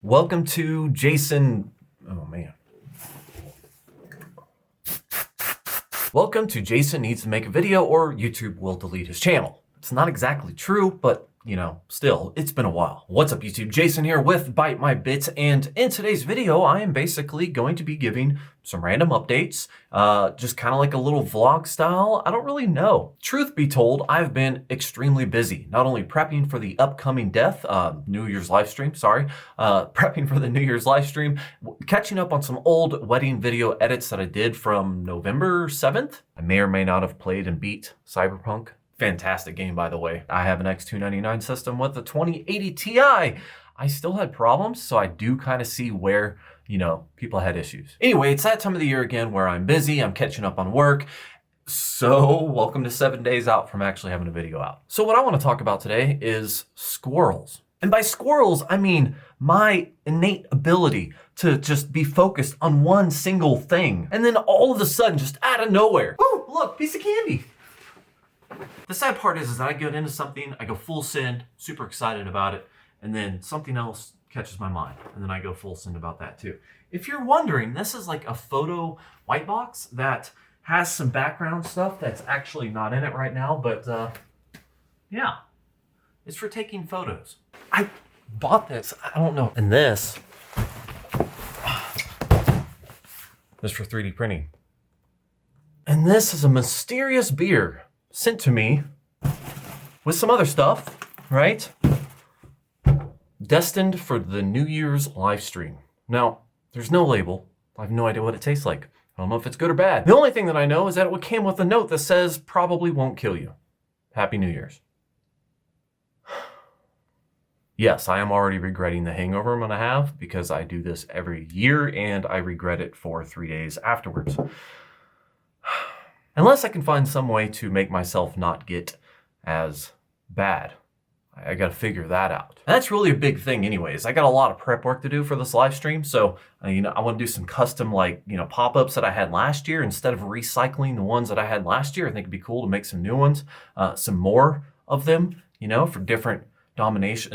Welcome to Jason. Oh man. Welcome to Jason Needs to Make a Video or YouTube will delete his channel. It's not exactly true, but still, it's been a while. What's up YouTube? Jason here with Byte My Bits, and in today's video, I am basically going to be giving some random updates, just kind of like a little vlog style. I don't really know. Truth be told, I've been extremely busy, not only prepping for the upcoming New Year's live stream, prepping for the New Year's live stream, catching up on some old wedding video edits that I did from November 7th. I may or may not have played and beat Cyberpunk. Fantastic game, by the way. I have an X299 system with a 2080 Ti. I still had problems, so I do kind of see where, people had issues. Anyway, it's that time of the year again where I'm busy, I'm catching up on work. So welcome to 7 days out from actually having a video out. So what I want to talk about today is squirrels. And by squirrels, I mean my innate ability to just be focused on one single thing. And then all of a sudden, just out of nowhere, oh, look, piece of candy. The sad part is that I get into something, I go full send, super excited about it, and then something else catches my mind, and then I go full send about that too. If you're wondering, this is like a photo white box that has some background stuff that's actually not in it right now, but yeah, it's for taking photos. I bought this, I don't know, and this is for 3D printing. And this is a mysterious beer sent to me with some other stuff, right? Destined for the New Year's live stream. Now, there's no label. I have no idea what it tastes like. I don't know if it's good or bad. The only thing that I know is that it came with a note that says, probably won't kill you. Happy New Year's. Yes, I am already regretting the hangover I'm gonna have because I do this every year and I regret it for 3 days afterwards. Unless I can find some way to make myself not get as bad. I gotta figure that out. And that's really a big thing anyways. I got a lot of prep work to do for this live stream. So, I want to do some custom pop-ups that I had last year. Instead of recycling the ones that I had last year, I think it'd be cool to make some new ones, some more of them, for different denominations.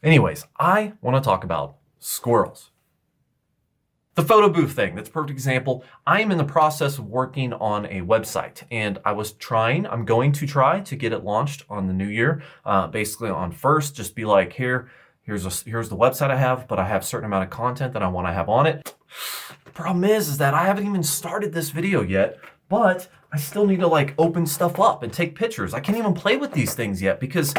Anyways, I want to talk about squirrels. The photo booth thing, that's a perfect example. I am in the process of working on a website and I'm going to try to get it launched on the new year. Basically on first, just be like, here's the website I have, but I have a certain amount of content that I want to have on it. The problem is that I haven't even started this video yet, but I still need to open stuff up and take pictures. I can't even play with these things yet because,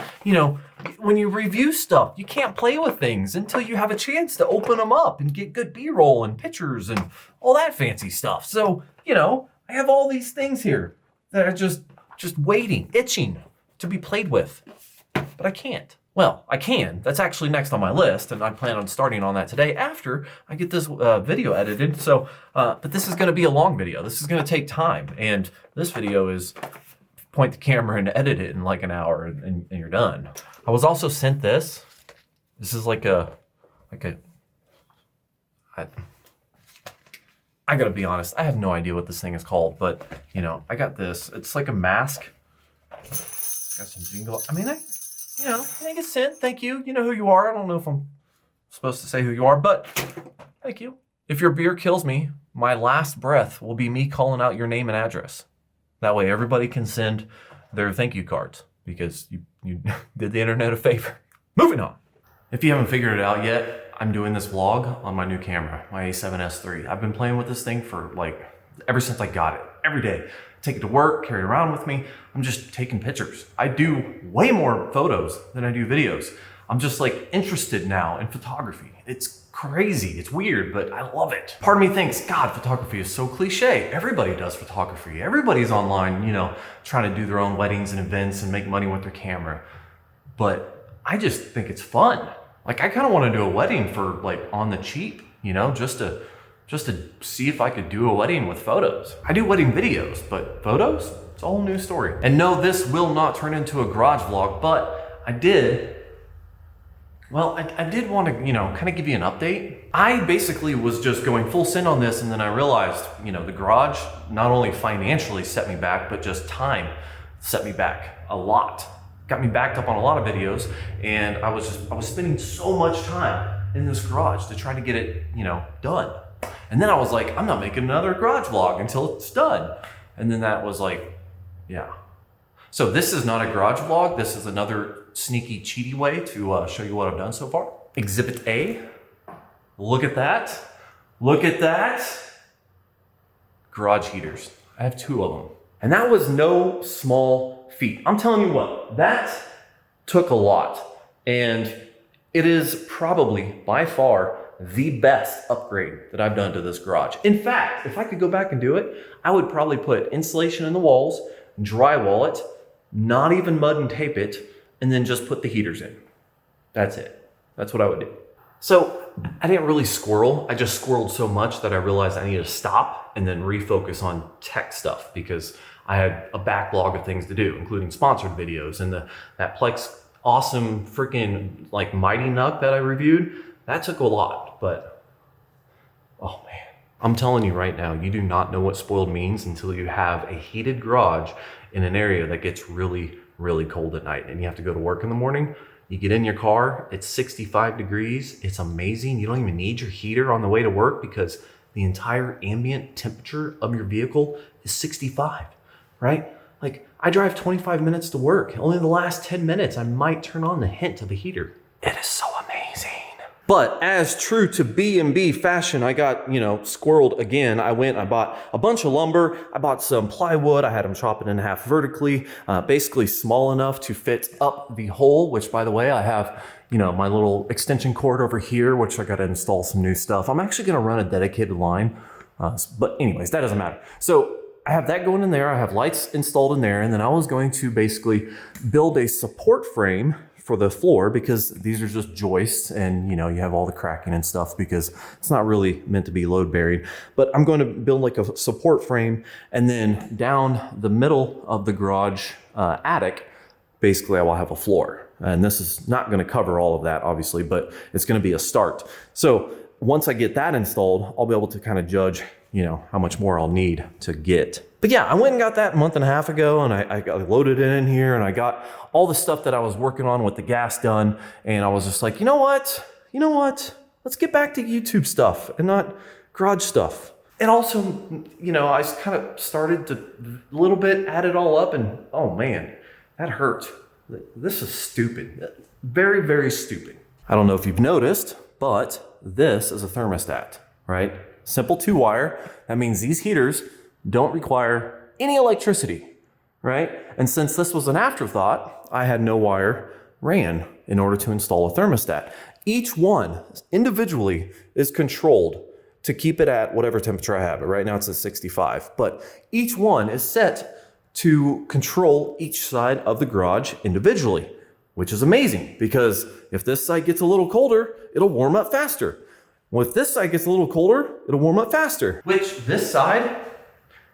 when you review stuff, you can't play with things until you have a chance to open them up and get good B-roll and pictures and all that fancy stuff. So, I have all these things here that are just waiting, itching to be played with, but I can't. Well, I can. That's actually next on my list, and I plan on starting on that today after I get this video edited. So, but this is going to be a long video. This is going to take time, and this video is point the camera and edit it in like an hour, and you're done. I was also sent this. This is I gotta be honest. I have no idea what this thing is called, but I got this. It's like a mask. Got some jingle. I think it's sent. Thank you. You know who you are. I don't know if I'm supposed to say who you are, but thank you. If your beer kills me, my last breath will be me calling out your name and address. That way everybody can send their thank you cards because you did the internet a favor. Moving on. If you haven't figured it out yet, I'm doing this vlog on my new camera, my A7S III. I've been playing with this thing for ever since I got it. Every day. Take it to work, carry it around with me. I'm just taking pictures. I do way more photos than I do videos. I'm just interested now in photography. It's crazy, it's weird, but I love it. Part of me thinks, God, photography is so cliche. Everybody does photography. Everybody's online, trying to do their own weddings and events and make money with their camera. But I just think it's fun. I kind of want to do a wedding for on the cheap, just to see if I could do a wedding with photos. I do wedding videos, but photos? It's a whole new story. And no, this will not turn into a garage vlog, but I did want to, kind of give you an update. I basically was just going full send on this, and then I realized, the garage not only financially set me back, but just time set me back a lot. got me backed up on a lot of videos, and I was spending so much time in this garage to try to get it, done. And then I was like, I'm not making another garage vlog until it's done. And then that was like, yeah. So this is not a garage vlog. This is another sneaky, cheaty way to show you what I've done so far. Exhibit A, look at that. Look at that. Garage heaters. I have 2 of them. And that was no small feat. I'm telling you what, that took a lot. And it is probably by far the best upgrade that I've done to this garage. In fact, if I could go back and do it, I would probably put insulation in the walls, drywall it, not even mud and tape it, and then just put the heaters in. That's it. That's what I would do. So I didn't really squirrel. I just squirreled so much that I realized I needed to stop and then refocus on tech stuff because I had a backlog of things to do, including sponsored videos and that Plex awesome freaking like Mighty Nuck that I reviewed. That took a lot, but oh man. I'm telling you right now, you do not know what spoiled means until you have a heated garage in an area that gets really, really cold at night and you have to go to work in the morning. You get in your car, it's 65 degrees. It's amazing. You don't even need your heater on the way to work because the entire ambient temperature of your vehicle is 65, right? Like I drive 25 minutes to work. Only the last 10 minutes, I might turn on the hint of the heater. It is so amazing. But as true to B&B fashion, I got, squirreled again. I went, I bought a bunch of lumber. I bought some plywood. I had them chop it in half vertically, basically small enough to fit up the hole, which by the way, I have, my little extension cord over here, which I got to install some new stuff. I'm actually going to run a dedicated line. But anyways, that doesn't matter. So I have that going in there. I have lights installed in there. And then I was going to basically build a support frame for the floor because these are just joists and you have all the cracking and stuff because it's not really meant to be load buried. But I'm going to build like a support frame and then down the middle of the garage attic, basically I will have a floor. And this is not going to cover all of that obviously, but it's going to be a start. So once I get that installed, I'll be able to kind of judge how much more I'll need to get. But yeah, I went and got that a month and a half ago and I loaded it in here and I got all the stuff that I was working on with the gas done. And I was just like, you know what? Let's get back to YouTube stuff and not garage stuff. And also, I kind of started to a little bit add it all up and oh man, that hurt. This is stupid. Very, very stupid. I don't know if you've noticed, but this is a thermostat, right? Simple 2-wire. That means these heaters don't require any electricity, right? And since this was an afterthought, I had no wire ran in order to install a thermostat. Each one individually is controlled to keep it at whatever temperature I have. Right now it's at 65, but each one is set to control each side of the garage individually, which is amazing because if this side gets a little colder, it'll warm up faster. Well, if this side gets a little colder, it'll warm up faster. Which this side,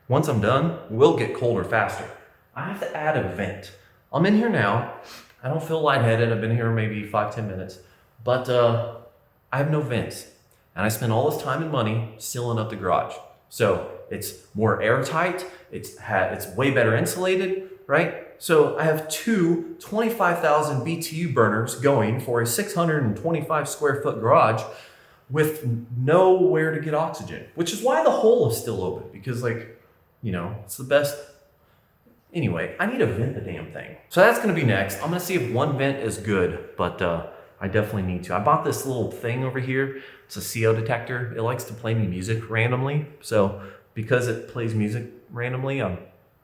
once I'm done, will get colder faster. I have to add a vent. I'm in here now. I don't feel lightheaded. I've been here maybe 5-10 minutes, but I have no vents. And I spend all this time and money sealing up the garage. So it's more airtight. It's way better insulated, right? So I have 2 25,000 BTU burners going for a 625 square foot garage with nowhere to get oxygen, which is why the hole is still open because it's the best. Anyway, I need to vent the damn thing. So that's gonna be next. I'm gonna see if one vent is good, but I definitely need to. I bought this little thing over here. It's a CO detector. It likes to play me music randomly. So because it plays music randomly, I'm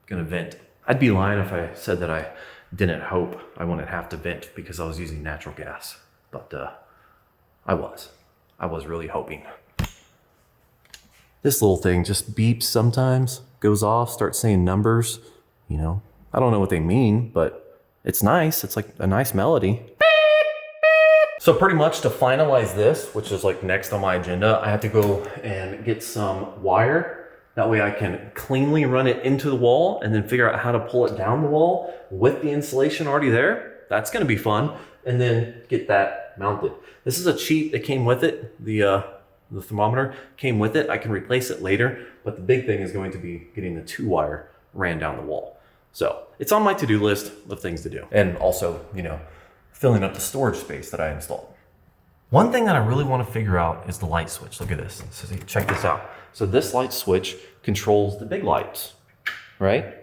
gonna vent. I'd be lying if I said that I didn't hope I wouldn't have to vent because I was using natural gas, but I was really hoping. This little thing just beeps sometimes, goes off, starts saying numbers, I don't know what they mean, but it's nice. It's like a nice melody. So pretty much to finalize this, which is like next on my agenda, I have to go and get some wire. That way I can cleanly run it into the wall and then figure out how to pull it down the wall with the insulation already there. That's gonna be fun. And then get that mounted. This is a cheat that came with it. The thermometer came with it. I can replace it later, but the big thing is going to be getting the 2-wire ran down the wall. So it's on my to-do list of things to do. And also, filling up the storage space that I installed. One thing that I really want to figure out is the light switch. Look at this. So check this out. So this light switch controls the big lights, right?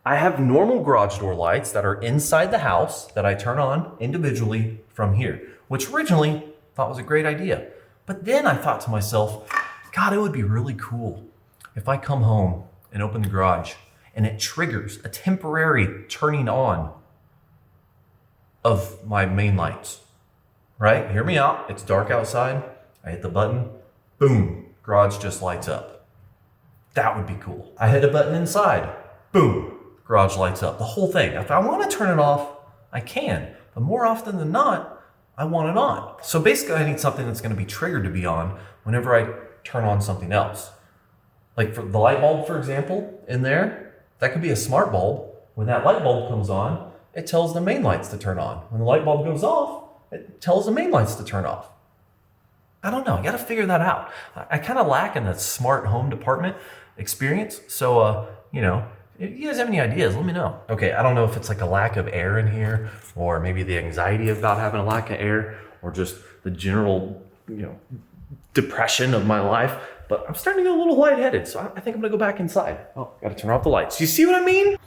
I have normal garage door lights that are inside the house that I turn on individually from here, which originally thought was a great idea. But then I thought to myself, God, it would be really cool if I come home and open the garage and it triggers a temporary turning on of my main lights, right? Hear me out. It's dark outside. I hit the button, boom, garage just lights up. That would be cool. I hit a button inside, boom, garage lights up. The whole thing. If I want to turn it off, I can. But more often than not, I want it on. So basically I need something that's going to be triggered to be on whenever I turn on something else. Like for the light bulb, for example, in there, that could be a smart bulb. When that light bulb comes on, it tells the main lights to turn on. When the light bulb goes off, it tells the main lights to turn off. I don't know. I got to figure that out. I kind of lack in the smart home department experience. So, if you guys have any ideas, let me know. Okay, I don't know if it's like a lack of air in here, or maybe the anxiety about having a lack of air, or just the general, depression of my life. But I'm starting to get a little lightheaded, so I think I'm gonna go back inside. Oh, gotta turn off the lights. You see what I mean?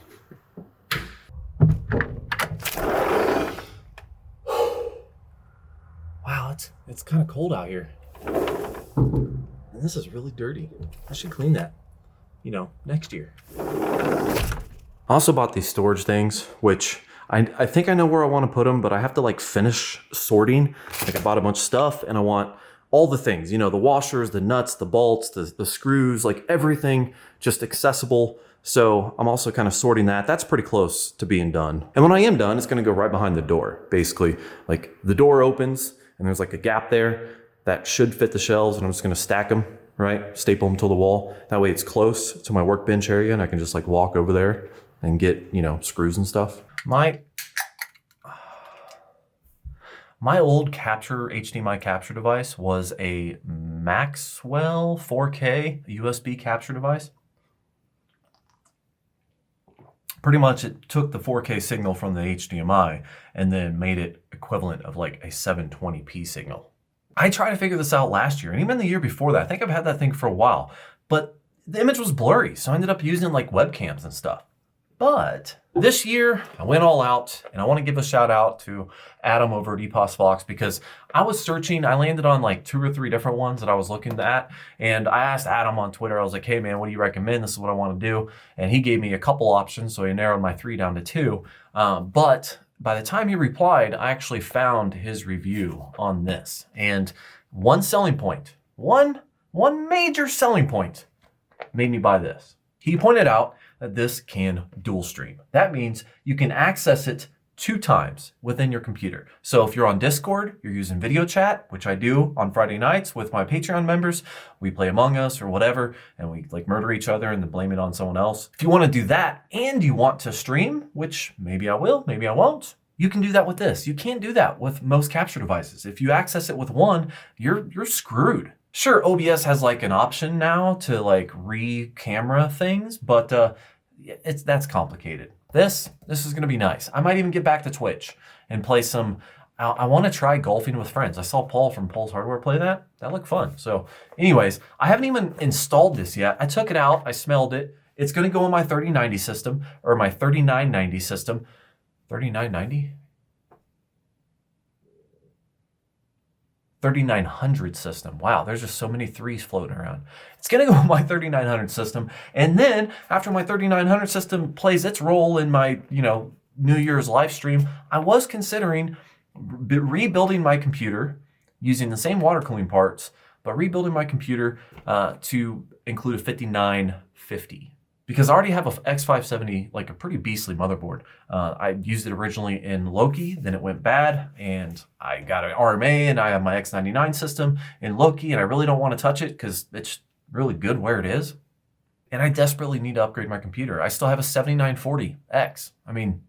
Wow, it's kind of cold out here. And this is really dirty. I should clean that, next year. I also bought these storage things, which I think I know where I want to put them, but I have to finish sorting. I bought a bunch of stuff and I want all the things, the washers, the nuts, the bolts, the screws, everything just accessible. So I'm also kind of sorting that. That's pretty close to being done. And when I am done, it's going to go right behind the door. Basically, the door opens and there's a gap there that should fit the shelves, and I'm just going to stack them, right? Staple them to the wall. That way it's close to my workbench area and I can just walk over there and get, screws and stuff. My old HDMI capture device was a Maxwell 4K USB capture device. Pretty much it took the 4K signal from the HDMI and then made it equivalent of a 720p signal. I tried to figure this out last year and even the year before that. I think I've had that thing for a while, but the image was blurry, so I ended up using webcams and stuff. But this year, I went all out, and I want to give a shout out to Adam over at EPOS Fox, because I was searching. I landed on 2 or 3 different ones that I was looking at, and I asked Adam on Twitter. I was like, hey man, what do you recommend? This is what I want to do. And he gave me a couple options, so he narrowed my 3 down to 2. But by the time he replied, I actually found his review on this. And one major selling point made me buy this. He pointed out that this can dual stream. That means you can access it 2 times within your computer. So if you're on Discord, you're using video chat, which I do on Friday nights with my Patreon members. We play Among Us or whatever, and we murder each other and then blame it on someone else. If you want to do that and you want to stream, which maybe I will, maybe I won't, you can do that with this. You can't do that with most capture devices. If you access it with one, you're screwed. Sure, OBS has an option now to re-camera things, but that's complicated. This is gonna be nice. I might even get back to Twitch and play some. I want to try golfing with friends. I saw Paul from Paul's Hardware play that. That looked fun. So, anyways, I haven't even installed this yet. I took it out. I smelled it. It's gonna go in my 3090 system or my 3990 system. 3990. 3900 system. Wow, there's just so many 3s floating around. It's gonna go in my 3900 system, and then after my 3900 system plays its role in my, New Year's live stream, I was considering rebuilding my computer using the same water cooling parts, but rebuilding my computer to include a 5950. Because I already have a X570, a pretty beastly motherboard. I used it originally in Loki, then it went bad, and I got an RMA, and I have my X99 system in Loki, and I really don't want to touch it because it's really good where it is. And I desperately need to upgrade my computer. I still have a 7940X. I mean,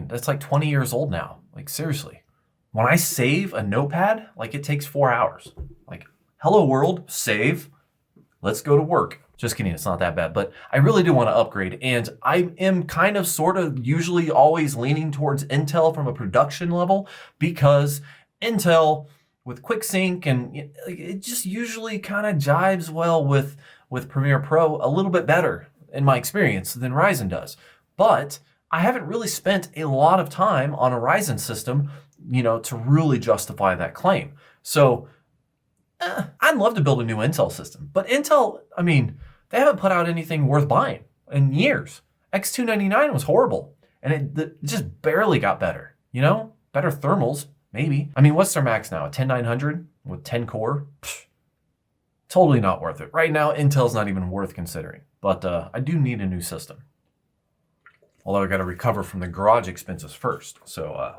that's 20 years old now. Seriously. When I save a notepad, it takes 4 hours. Hello world, save, let's go to work. Just kidding, it's not that bad, but I really do want to upgrade, and I am kind of sort of usually always leaning towards Intel from a production level, because Intel with QuickSync and it just usually kind of jives well with Premiere Pro a little bit better in my experience than Ryzen does. But I haven't really spent a lot of time on a Ryzen system, to really justify that claim. So I'd love to build a new Intel system, but Intel, I mean, they haven't put out anything worth buying in years. X299 was horrible, and it just barely got better, Better thermals, maybe. I mean, what's their max now? A 10900 with 10 core? Psh, totally not worth it. Right now, Intel's not even worth considering, but I do need a new system. Although I got to recover from the garage expenses first. So,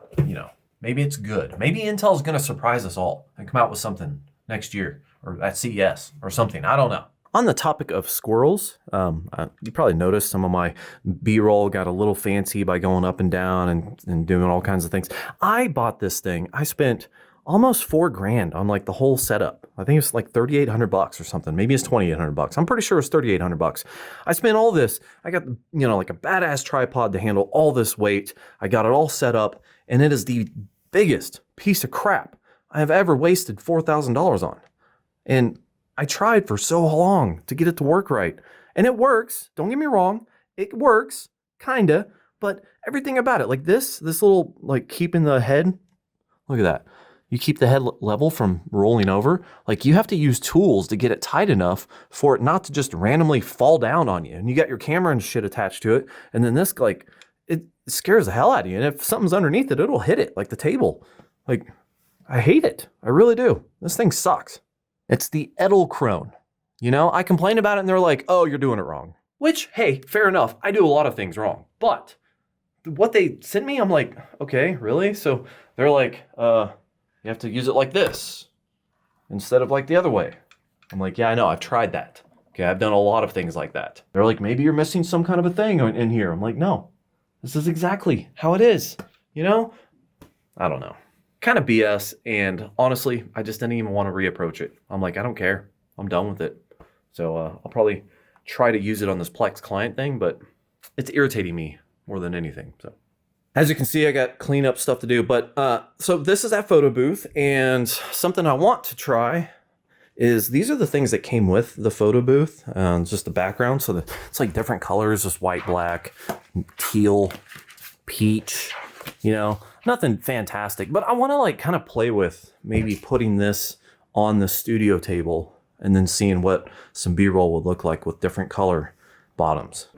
maybe it's good. Maybe Intel's going to surprise us all and come out with something next year or at CES or something. I don't know. On the topic of squirrels, you probably noticed some of my B-roll got a little fancy by going up and down and doing all kinds of things. I bought this thing. I spent almost $4,000 on like the whole setup. I think it's like $3,800 or something. Maybe it's $2,800. I'm pretty sure it's $3,800. I spent all this. I got, like a badass tripod to handle all this weight. I got it all set up, and it is the biggest piece of crap I have ever wasted $4,000 on. And I tried for so long to get it to work right. And it works. Don't get me wrong. It works, kinda. But everything about it, like this little, like keeping the head, look at that. You keep the head level from rolling over. Like you have to use tools to get it tight enough for it not to just randomly fall down on you. And you got your camera and shit attached to it. And then this, like, it scares the hell out of you. And if something's underneath it, it'll hit it, like the table. Like, I hate it. I really do. This thing sucks. It's the Edelkrone. I complain about it and they're like, oh, you're doing it wrong. Which, hey, fair enough. I do a lot of things wrong. But what they sent me, I'm like, okay, really? So they're like, you have to use it like this instead of like the other way. I'm like, yeah, I know. I've tried that. Okay, I've done a lot of things like that. They're like, maybe you're missing some kind of a thing in here. I'm like, no, this is exactly how it is. I don't know. Kind of BS, and honestly, I just didn't even want to reapproach it. I'm like, I don't care. I'm done with it. So I'll probably try to use it on this Plex client thing, but it's irritating me more than anything. So as you can see, I got cleanup stuff to do. But so this is that photo booth, and something I want to try is these are the things that came with the photo booth. Just the background. So it's like different colors, just white, black, teal, peach, nothing fantastic, but I want to like kind of play with maybe putting this on the studio table and then seeing what some B-roll would look like with different color bottoms.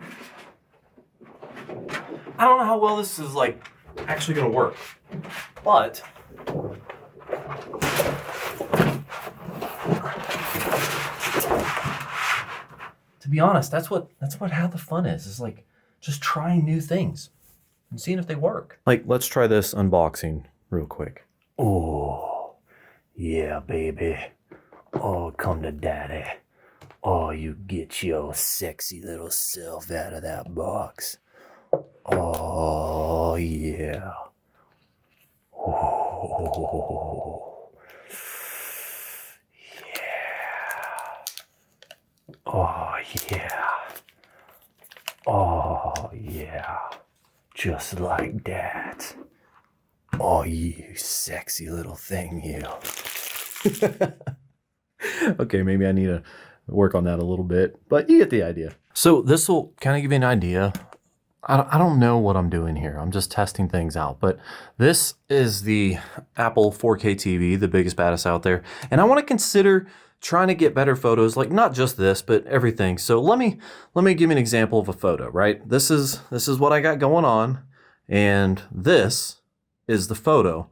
I don't know how well this is like actually going to work, but to be honest, that's what how the fun is like just trying new things and seeing if they work. Like, let's try this unboxing real quick. Oh, yeah, baby. Oh, come to daddy. Oh, you get your sexy little self out of that box. Oh, yeah. Oh, yeah. Oh, yeah. Oh, yeah. Just like that. Oh, you sexy little thing, you. Okay, maybe I need to work on that a little bit, but you get the idea. So this will kind of give you an idea. I don't know what I'm doing here. I'm just testing things out, but this is the Apple 4K TV, the biggest, baddest out there. And I want to consider trying to get better photos, like not just this, but everything. So let me give you an example of a photo, right? This is what I got going on. And this is the photo.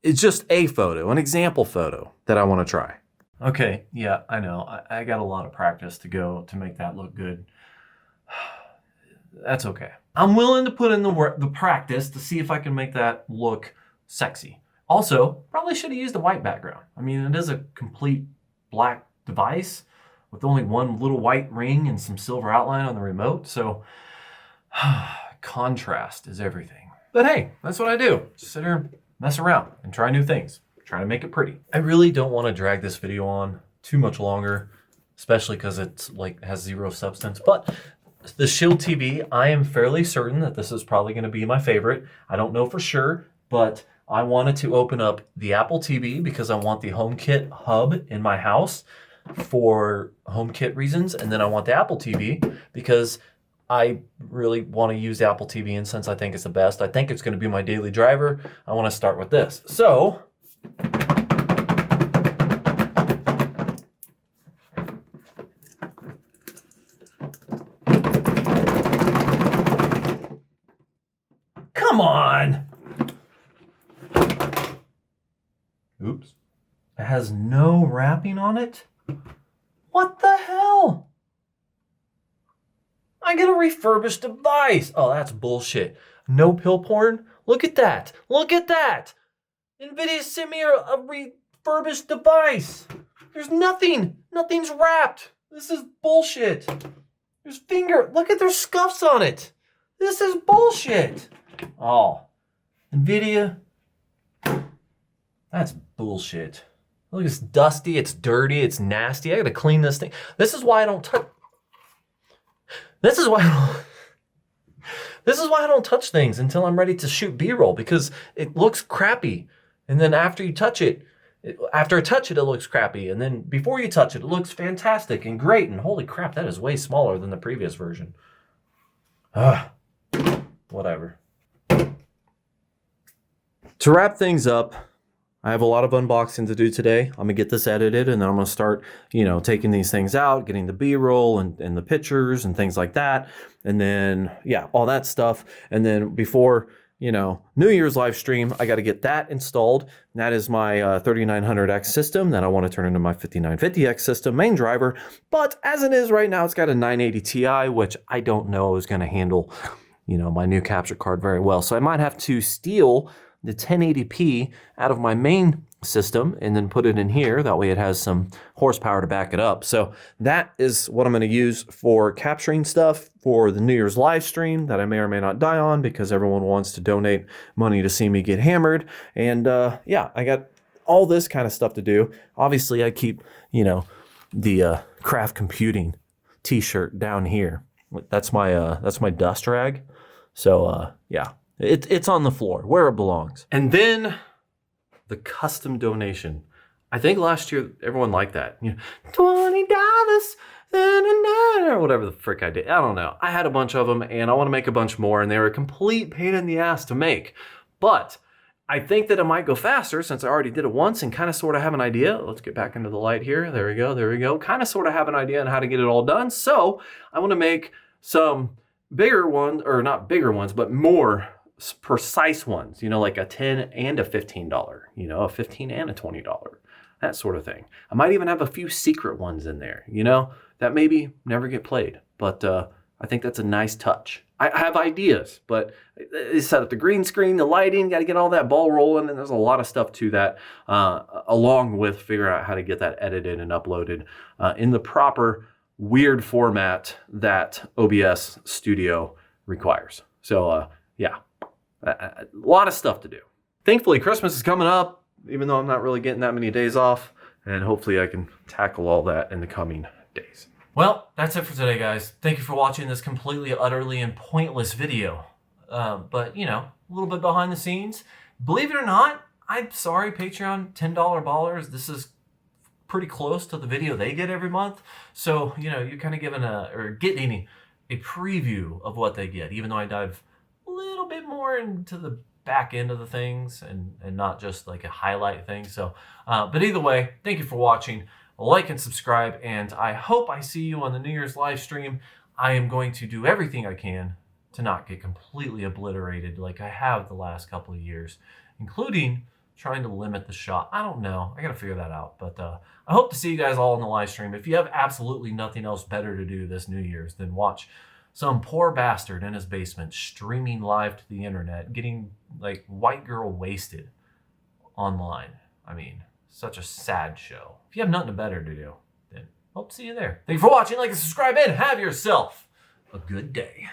It's just a photo, an example photo that I want to try. Okay, yeah, I know. I got a lot of practice to go to make that look good. That's okay. I'm willing to put in the practice to see if I can make that look sexy. Also, probably should have used a white background. I mean, it is a complete black device with only one little white ring and some silver outline on the remote. So contrast is everything. But hey, that's what I do. Just sit here, mess around, and try new things. Try to make it pretty. I really don't want to drag this video on too much longer. especially because it's like has zero substance. But the Shield TV, I am fairly certain that this is probably going to be my favorite. I don't know for sure, but I wanted to open up the Apple TV because I want the HomeKit hub in my house for HomeKit reasons. And then I want the Apple TV because I really want to use the Apple TV, and since I think it's the best, I think it's going to be my daily driver. I want to start with this. So, come on. Oops. It has no wrapping on it? What the hell? I get a refurbished device. Oh, that's bullshit. No pill porn? Look at that. Look at that. Nvidia sent me a refurbished device. There's nothing. Nothing's wrapped. This is bullshit. There's look at their scuffs on it. This is bullshit. Oh, Nvidia. That's bullshit. Look, it's dusty, it's dirty, it's nasty. I gotta clean this thing. This is why I don't touch. This is why I don't touch things until I'm ready to shoot B-roll, because it looks crappy. And then after you touch it, after I touch it, it looks crappy. And then before you touch it, it looks fantastic and great. And holy crap, that is way smaller than the previous version. Whatever. To wrap things up, I have a lot of unboxing to do today. I'm gonna get this edited, and then I'm gonna start, taking these things out, getting the B-roll and the pictures and things like that. And then, yeah, all that stuff. And then before, New Year's live stream, I gotta get that installed. And that is my 3900X system that I wanna turn into my 5950X system, main driver. But as it is right now, it's got a 980 Ti, which I don't know is gonna handle, my new capture card very well. So I might have to steal the 1080p out of my main system and then put it in here. That way it has some horsepower to back it up. So that is what I'm going to use for capturing stuff for the New Year's live stream that I may or may not die on, because everyone wants to donate money to see me get hammered. And yeah, I got all this kind of stuff to do. Obviously, I keep, the craft computing t-shirt down here. That's my dust rag. So yeah. It's on the floor where it belongs. And then the custom donation. I think last year everyone liked that. $20, or whatever the frick I did. I don't know. I had a bunch of them, and I want to make a bunch more, and they were a complete pain in the ass to make. But I think that it might go faster since I already did it once and kind of sort of have an idea. Let's get back into the light here. There we go. There we go. Kind of sort of have an idea on how to get it all done. So I want to make some bigger ones, or not bigger ones, but more precise ones, like a $10 and a $15, a $15 and a $20, that sort of thing. I might even have a few secret ones in there, that maybe never get played, but I think that's a nice touch. I have ideas, but set up the green screen, the lighting, got to get all that ball rolling, and there's a lot of stuff to that, along with figuring out how to get that edited and uploaded in the proper weird format that OBS Studio requires. So yeah. A lot of stuff to do. Thankfully, Christmas is coming up, even though I'm not really getting that many days off, and hopefully I can tackle all that in the coming days. Well, that's it for today, guys. Thank you for watching this completely, utterly, and pointless video. But, a little bit behind the scenes. Believe it or not, I'm sorry, Patreon $10 ballers. This is pretty close to the video they get every month. So, you're kind of getting a preview of what they get, even though I dive little bit more into the back end of the things and not just like a highlight thing. So, but either way, thank you for watching. Like and subscribe, and I hope I see you on the New Year's live stream. I am going to do everything I can to not get completely obliterated like I have the last couple of years, including trying to limit the shot. I don't know. I got to figure that out. But I hope to see you guys all in the live stream. If you have absolutely nothing else better to do this New Year's than watch some poor bastard in his basement streaming live to the internet, getting like white girl wasted online. I mean, such a sad show. If you have nothing better to do, then hope to see you there. Thank you for watching. Like and subscribe, and have yourself a good day.